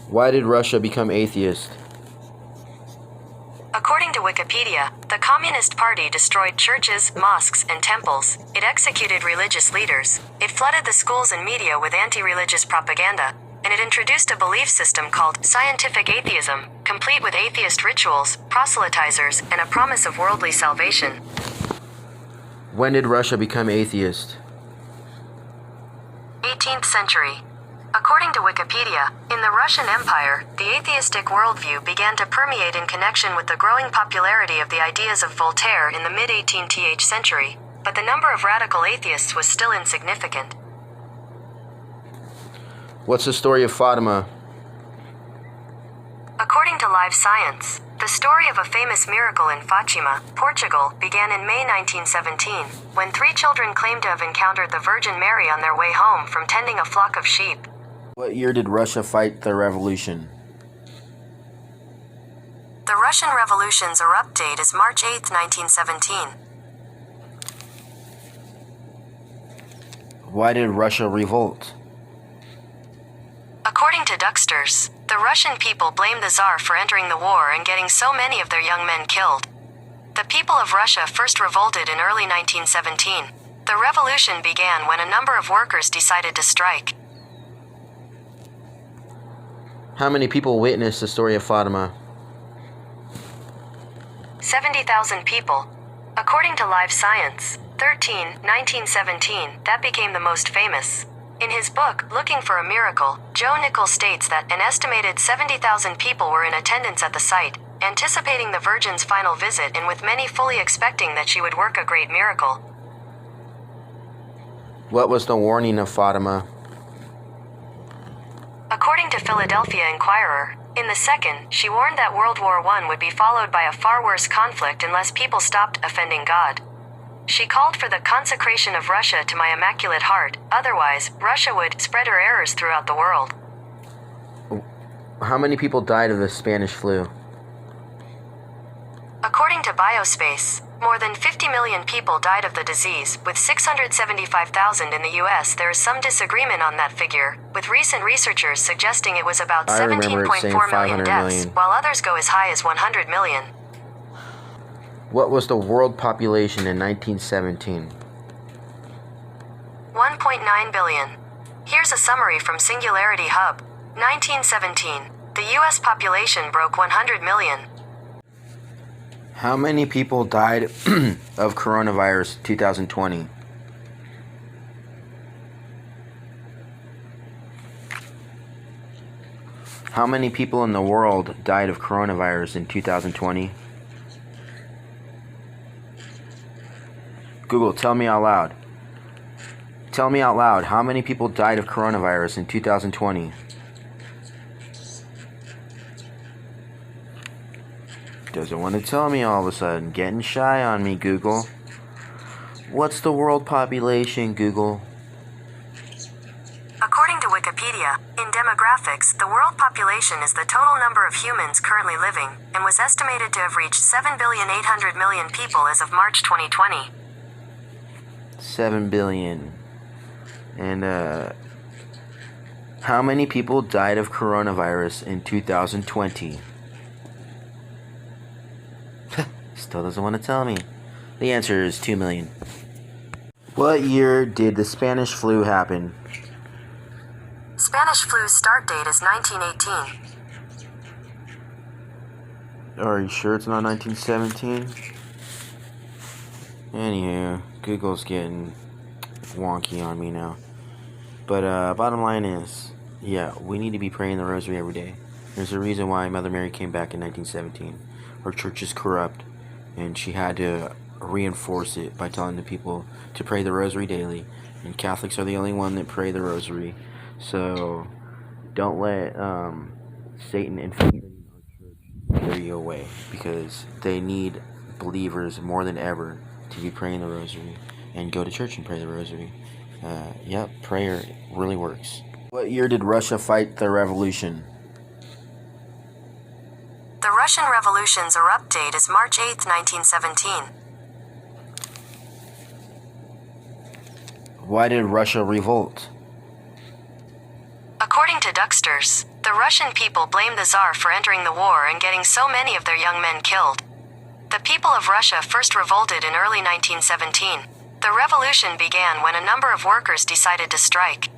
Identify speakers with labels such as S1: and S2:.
S1: Why did Russia become atheist?
S2: According to Wikipedia, the Communist Party destroyed churches, mosques, and temples. It executed religious leaders. It flooded the schools and media with anti-religious propaganda. And it introduced a belief system called scientific atheism, complete with atheist rituals, proselytizers, and a promise of worldly salvation.
S1: When did Russia become atheist?
S2: 18th century. According to Wikipedia, in the Russian Empire, the atheistic worldview began to permeate in connection with the growing popularity of the ideas of Voltaire in the mid-18th century, but the number of radical atheists was still insignificant.
S1: What's the story of Fatima?
S2: According to Live Science, the story of a famous miracle in Fatima, Portugal, began in May 1917, when 3 children claimed to have encountered the Virgin Mary on their way home from tending a flock of sheep.
S1: What year did Russia fight the revolution?
S2: The Russian Revolution's erupt date is March 8, 1917.
S1: Why did Russia revolt?
S2: According to Ducksters, the Russian people blamed the Tsar for entering the war and getting so many of their young men killed. The people of Russia first revolted in early 1917. The revolution began when a number of workers decided to strike.
S1: How many people witnessed the story of Fatima?
S2: 70,000 people. According to Live Science, 1917, that became the most famous. In his book, Looking for a Miracle, Joe Nichols states that an estimated 70,000 people were in attendance at the site, anticipating the Virgin's final visit and with many fully expecting that she would work a great miracle.
S1: What was the warning of Fatima?
S2: According to Philadelphia Inquirer, in the second, she warned that World War I would be followed by a far worse conflict unless people stopped offending God. She called for the consecration of Russia to my Immaculate Heart, otherwise, Russia would spread her errors throughout the world.
S1: How many people died of the Spanish flu?
S2: According to Biospace, more than 50 million people died of the disease, with 675,000 in the US. There is some disagreement on that figure, with recent researchers suggesting it was about 17.4 million deaths, while others go as high as 100 million.
S1: What was the world population in 1917?
S2: 1.9 billion. Here's a summary from Singularity Hub. 1917. The US population broke 100 million.
S1: How many people died of coronavirus 2020? How many people in the world died of coronavirus in 2020? Google, tell me out loud. Tell me out loud, how many people died of coronavirus in 2020? Doesn't want to tell me all of a sudden. Getting shy on me, Google. What's the world population, Google?
S2: According to Wikipedia, in demographics, the world population is the total number of humans currently living, and was estimated to have reached 7,800,000,000 people as of March 2020.
S1: 7 billion. And, how many people died of coronavirus in 2020? Still doesn't want to tell me. The answer is 2 million. What year did the Spanish flu happen?
S2: Spanish flu's start date is 1918.
S1: Are you sure it's not 1917? Anywho, Google's getting wonky on me now. But bottom line is, yeah, we need to be praying the rosary every day. There's a reason why Mother Mary came back in 1917. Our church is corrupt, and she had to reinforce it by telling the people to pray the rosary daily. And Catholics are the only one that pray the rosary. So don't let Satan infiltrate our church carry you away, because they need believers more than ever to be praying the rosary and go to church and pray the rosary. Yep, prayer really works. What year did Russia fight the revolution?
S2: The Russian Revolution's erupt date is March 8, 1917.
S1: Why did Russia revolt?
S2: According to Ducksters, the The Russian people blamed the Tsar for entering the war and getting so many of their young men killed. The people of Russia first revolted in early 1917. The revolution began when a number of workers decided to strike.